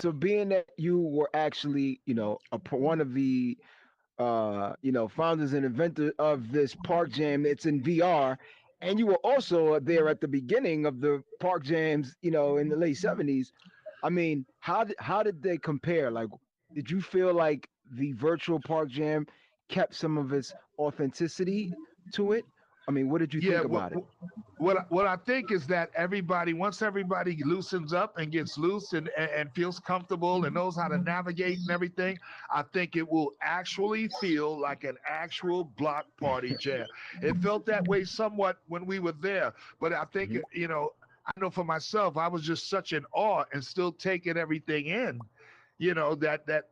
So being that you were actually, one of the founders and inventor of this park jam, it's in VR, and you were also there at the beginning of the park jams, in the late 70s. I mean, how did they compare? Like, did you feel like the virtual park jam kept some of its authenticity to it? I mean, what did you Yeah, think about it? what I think is that once everybody loosens up and gets loose and feels comfortable and knows how to navigate and everything, I think it will actually feel like an actual block party jam. It felt that way somewhat when we were there, but I think Mhm. I know for myself, I was just such in awe and still taking everything in, that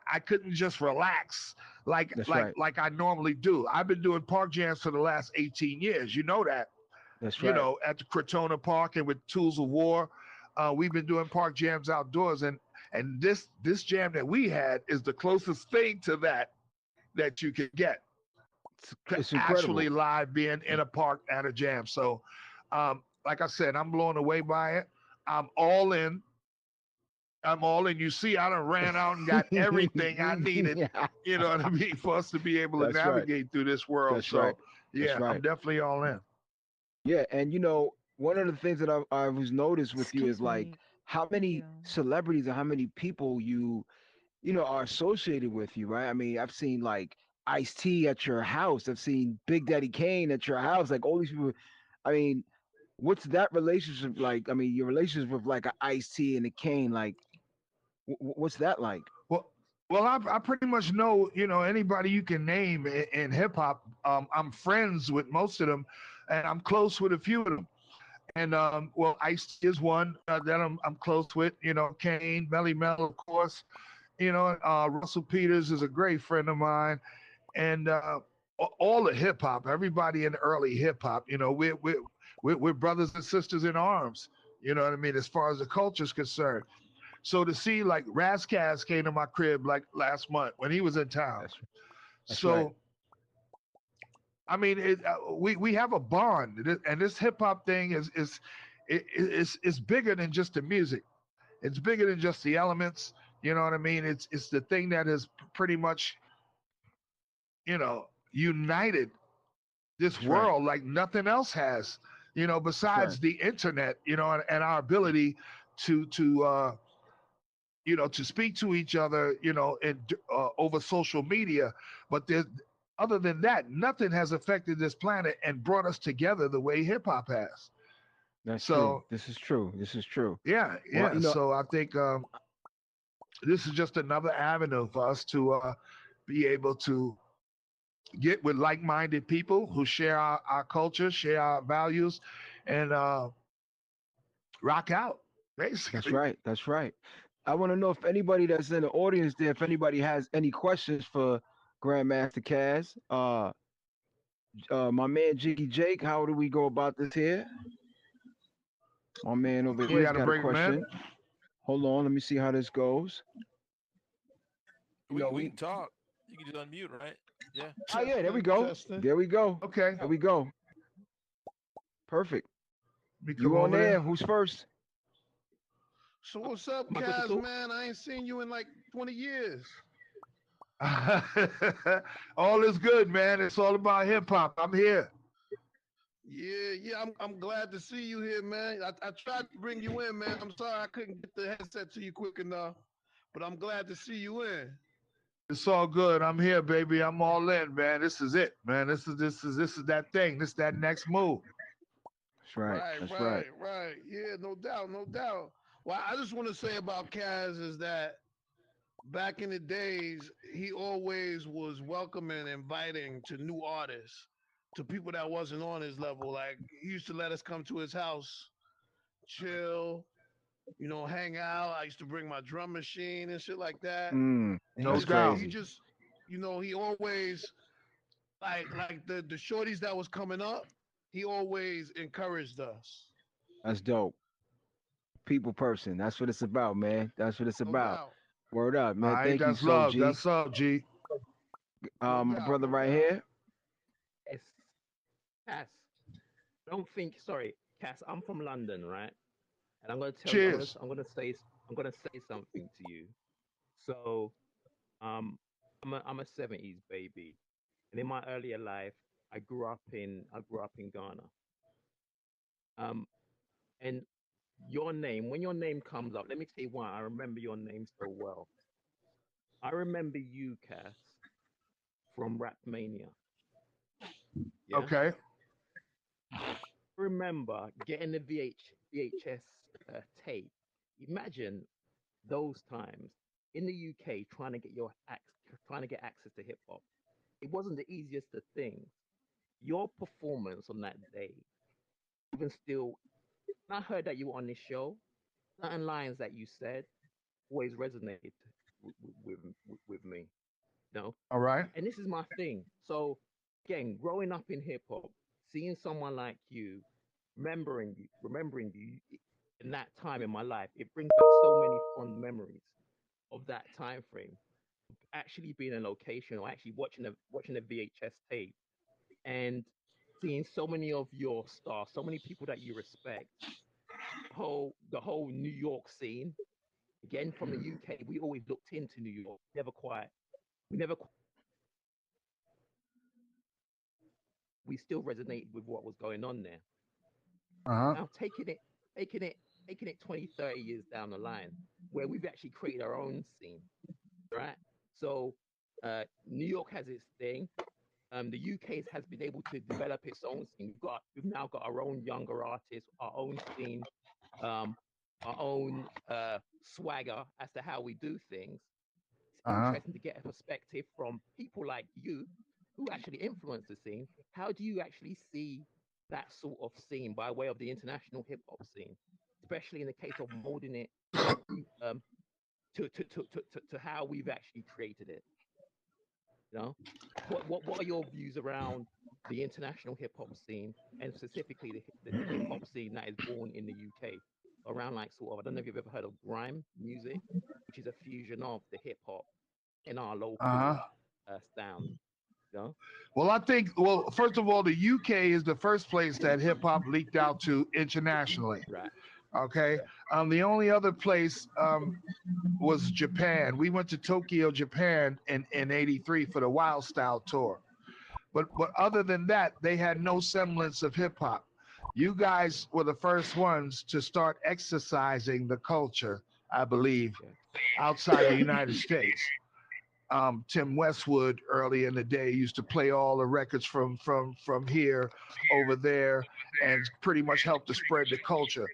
I couldn't just relax That's right. like I normally do. I've been doing park jams for the last 18 years. You know that. That's right. At the Crotona Park and with Tools of War, we've been doing park jams outdoors, and this jam that we had is the closest thing to that you can get to It's actually incredible. live being in a park at a jam. So, like I said, I'm blown away by it. I'm all in. I'm all in. You see, I done ran out and got everything I needed, you know what I mean, for us to be able to That's right. navigate through this world. That's right. So, That's yeah, I'm right. definitely all in. Yeah, and one of the things that I was noticed with you is Excuse like me. how many Yeah. celebrities and how many people you are associated with you, right? I mean, I've seen like Ice T at your house. I've seen Big Daddy Kane at your house. Like all these people. I mean, what's that relationship like? I mean, your relationship with like a Ice T and a Kane, like what's that like? Well, I pretty much know, anybody you can name in hip hop. I'm friends with most of them, and I'm close with a few of them. And well, Ice T is one that I'm close with. Kane, Melly Mel, of course. Russell Peters is a great friend of mine, and all the hip hop, everybody in early hip hop. We're brothers and sisters in arms. You know what I mean? As far as the culture is concerned. So to see like Razzcast came to my crib like last month when he was in town. That's that's right. So I mean, we have a bond, and this hip hop thing is bigger than just the music. It's bigger than just the elements. You know what I mean? It's the thing that has pretty much united this That's right. world like nothing else has. That's right. Besides the internet. And our ability to to speak to each other, over social media. But other than that, nothing has affected this planet and brought us together the way hip hop has. That's true. So This is true. This is true. yeah, Well, yeah. So I think this is just another avenue for us to be able to get with like-minded people who share our culture, share our values, and rock out, that's basically. right. That's right. I want to know if anybody that's in the audience there, if anybody has any questions for Grandmaster Caz. My man Jiggy Jake, how do we go about this here? My man over We here's got to got a bring them in. question. Hold on, let me see how this goes. We We can talk. You can just unmute, right? Yeah. oh yeah, there we Testing, go. testing. There we go. Okay, There we go. Perfect. we come You on over there? there. Who's first? So what's up, Am I good to Kaz, talk? man? I ain't seen you in like 20 years. All is good, man. It's all about hip hop. I'm here. Yeah, I'm glad to see you here, man. I tried to bring you in, man. I'm sorry I couldn't get the headset to you quick enough, but I'm glad to see you in. It's all good. I'm here, baby. I'm all in, man. This is it, man. This is that thing. This that next move. That's right. Right, That's right. right, right. Yeah, no doubt, no doubt. Well, I just want to say about Kaz is that back in the days, he always was welcoming, inviting to new artists, to people that wasn't on his level. Like he used to let us come to his house, chill, hang out. I used to bring my drum machine and shit like that. And No That's doubt. he crazy. just, he always like the shorties that was coming up. He always encouraged us, That's dope. People person. That's what it's about, man. That's what it's no about. doubt, Word up, All man. right, Thank you, that's so love. G. That's up, G. no My doubt, brother no right doubt. here. Yes. Cass. I don't think. Sorry, Cass. I'm from London, right? And I'm gonna tell you. Cheers. I'm gonna say. I'm I'm gonna say something to you. So, um, I'm a '70s baby, and in my earlier life, I grew up in Ghana. Um, and your name, when your name comes up, let me tell you why I remember your name so well. I remember you, Cass, from Rap Mania. Yeah. Okay. Remember getting the VHS tape. Imagine those times in the UK trying to get access to hip hop. It wasn't the easiest of things. Your performance on that day, even still, when I heard that you were on this show, certain lines that you said always resonated with me. You know, All right. and this is my thing. So again, growing up in hip hop, seeing someone like you, remembering you in that time in my life, it brings back so many fond memories of that time frame. Actually being in a location or actually watching a VHS tape and seeing so many of your stars, so many people that you respect, the whole New York scene. Again, from the UK, we always looked into New York. We never, we still resonated with what was going on there. Uh huh. Now taking it, taking it 20, 30 years down the line, where we've actually created our own scene, right? So New York has its thing. The UK has been able to develop its own scene. We've now got our own younger artists, our own scene, um, our own swagger as to how we do things. It's Uh huh. interesting to get a perspective from people like you who actually influence the scene. How do you actually see that sort of scene by way of the international hip hop scene, especially in the case of molding it um, to how we've actually created it? You know, what are your views around the international hip hop scene and specifically the hip hop scene that is born in the UK? Around like sort of, I don't know if you've ever heard of grime music, which is a fusion of the hip hop in our Uh local huh. sound. You know, Well, I think, well, first of all, the UK is the first place that hip hop leaked out to internationally. right? Okay. The only other place was Japan. We went to Tokyo, Japan in '83 for the Wild Style tour. But other than that, they had no semblance of hip hop. You guys were the first ones to start exercising the culture, I believe, Yeah, outside the United States. Tim Westwood early in the day used to play all the records from here over there and pretty much help to spread the culture.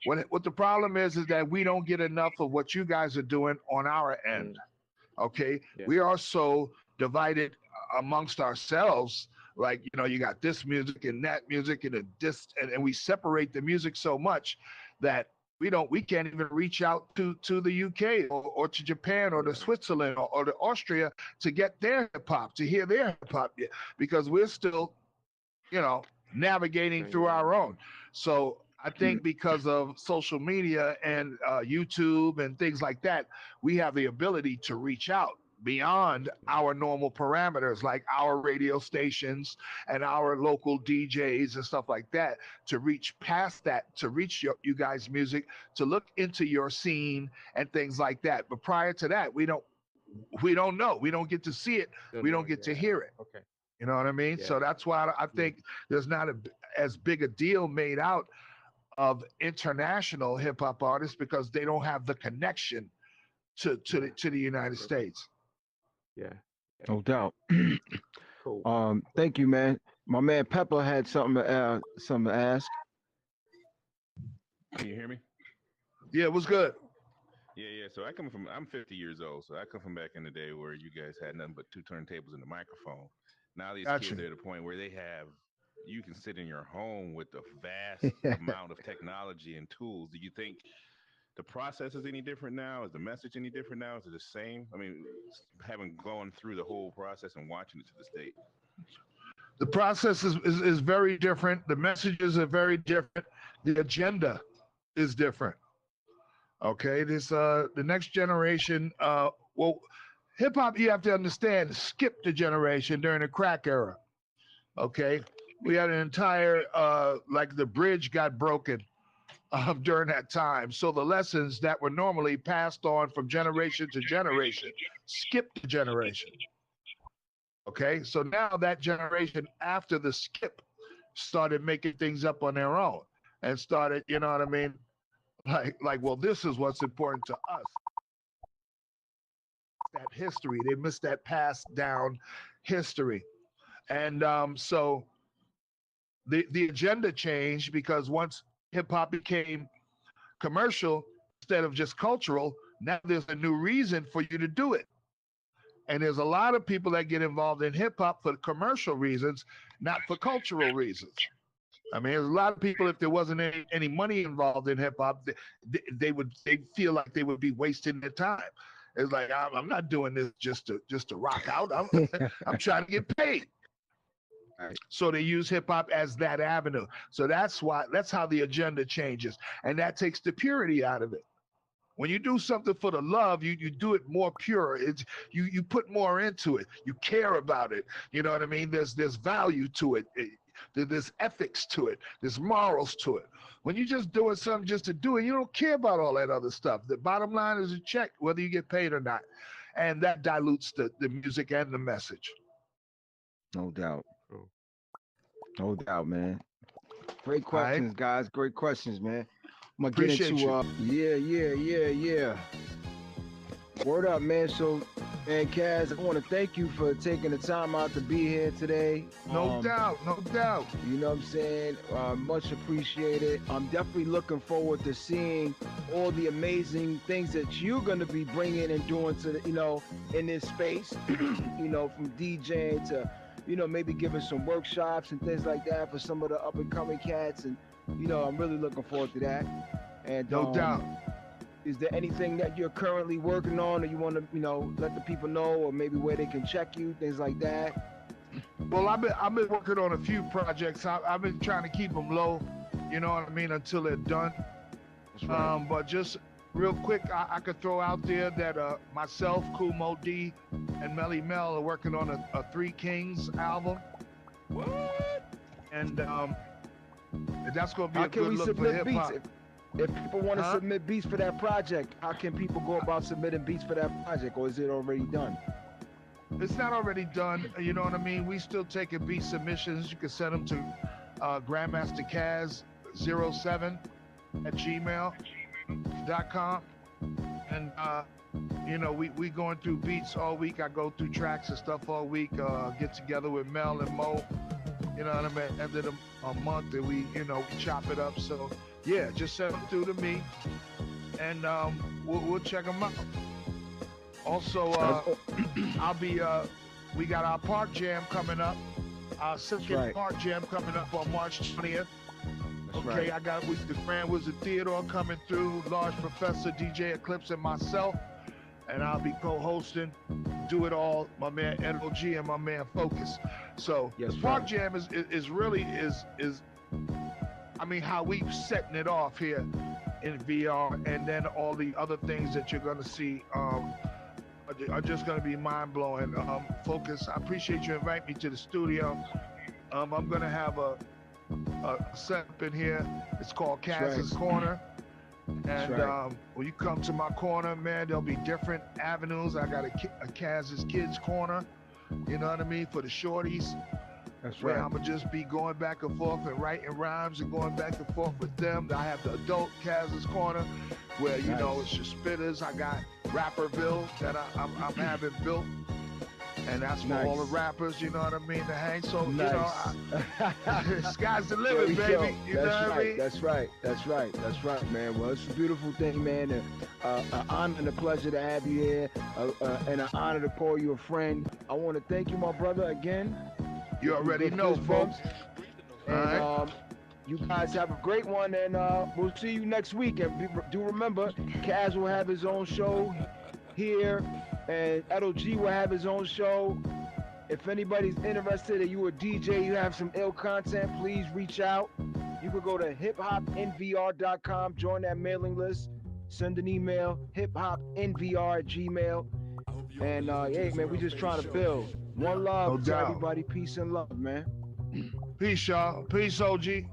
What the problem is that we don't get enough of what you guys are doing on our end. mm, Okay, yeah, we are so divided amongst ourselves. Like, you got this music and that music and this, and we separate the music so much that we can't even reach out to the UK or to Japan or to yeah, Switzerland or to Austria to get their hip hop, to hear their hip hop, because we're still, navigating going through your our own. own. So I think because of social media and YouTube and things like that, we have the ability to reach out beyond Yeah, our normal parameters, like our radio stations and our local DJs and stuff like that, to reach past that, to reach you guys' music, to look into your scene and things like that. But prior to that, we don't know. We don't get to see it. don't We don't know. get to Yeah, hear it. okay. You know what I mean? Yeah, So that's why I yeah, think there's not as big a deal made out of international hip hop artists because they don't have the connection yeah. to the United True. States. Yeah, yeah. No doubt. Cool. Cool. Thank you, man. My man Pepper had something to ask. Can you hear me? Yeah, it was good. Yeah, yeah. So I'm 50 years old. So I come from back in the day where you guys had nothing but two turntables and a microphone. Now these kids Gotcha. are at a point where you can sit in your home with a vast amount of technology and tools. Do you think the process is any different now? Is the message any different now? Is it the same? I mean, having gone through the whole process and watching it to this date. The process is very different. The messages are very different. The agenda is different. Okay, this the next generation. Well, hip hop, you have to understand, skipped the generation during the crack era. Okay, we had an entire like the bridge got broken during that time. So the lessons that were normally passed on from generation to generation skipped a generation. Okay, so now that generation after the skip started making things up on their own and started, you know what I mean? Like, well, this is what's important to us. That history, they missed that passed down history, and so the agenda changed because once hip hop became commercial instead of just cultural, now there's a new reason for you to do it. And there's a lot of people that get involved in hip hop for commercial reasons, not for cultural reasons. I mean, there's a lot of people. If there wasn't any money involved in hip hop, they feel like they would be wasting their time. It's like I'm not doing this just to rock out. I'm trying to get paid. Right. So they use hip hop as that avenue. So that's how the agenda changes, and that takes the purity out of it. When you do something for the love, you do it more pure. It's you put more into it. You care about it. You know what I mean? There's value to it. There's ethics to it. There's morals to it. When you're just doing something just to do it, you don't care about all that other stuff. The bottom line is a check, whether you get paid or not. And that dilutes the music and the message. No doubt. True. No doubt, man. Great All right. questions, guys. Great questions, man. I'm gonna get Appreciate into you. yeah. Word up, man. So, man, Kaz, I want to thank you for taking the time out to be here today. No doubt. You know what I'm saying? Much appreciated. I'm definitely looking forward to seeing all the amazing things that you're going to be bringing and doing to in this space. From DJing to, maybe giving some workshops and things like that for some of the up and coming cats. And, I'm really looking forward to that. And No doubt. is there anything that you're currently working on, or you want to, let the people know, or maybe where they can check you, things like that? Well, I've been working on a few projects. I've been trying to keep them low, you know what I mean, until they're done. That's right. But just real quick, I could throw out there that myself, Kool Mo D, and Melly Mel are working on a Three Kings album. What? And that's going to be How a can good we look for submit hip beats? hop. If people want to Huh? submit beats for that project, how can people go about submitting beats for that project, or is it already done? It's not already done, you know what I mean? We still taking beat submissions. You can send them to Grandmaster Kaz 07 at gmail.com. And, we going through beats all week. I go through tracks and stuff all week, get together with Mel and Mo, you know what I mean, end of a month, and we chop it up. So, yeah, just send them through to me, and we'll check them out. Also, I'll be, we got our Park Jam coming up, our second right. Park Jam coming up on March 20th. That's Okay, right. I got the Grand Wizard Theodore coming through, Large Professor, DJ Eclipse, and myself. And I'll be co-hosting, do it all, my man NOG and my man Fokis. So Yes, the Park right. Jam is really how we setting it off here in VR, and then all the other things that you're gonna see are just gonna be mind-blowing. Fokis, I appreciate you inviting me to the studio. I'm gonna have a setup in here. It's called That's Kaz's right. Corner. That's And right. when you come to my corner, man, there'll be different avenues. I got a Kaz's Kids Corner, you know what I mean, for the shorties, That's where right. I'm going to just be going back and forth and writing rhymes and going back and forth with them. I have the adult Kaz's Corner, where, Nice. it's your spitters. I got Rapperville that I'm having built. And that's for all the Nice. rappers, you know what I mean, to hang. So, Nice. sky's the There we limit, go. baby. You know That's what I right. mean? That's right, man. Well, it's a beautiful thing, man. An honor and a pleasure to have you here, and an honor to call you a friend. I want to thank you, my brother, again. You already Good know, fist folks. bumps. All And right. you guys have a great one, and we'll see you next week. And do remember, Kaz will have his own show here, and LOG will have his own show. If anybody's interested and you a DJ, you have some ill content, please reach out. You can go to hiphopnvr.com, join that mailing list, send an email, hiphopnvr@gmail. And hey, man, we just trying to build. One love No to doubt. everybody. Peace and love, man. Peace, y'all. Peace, OG.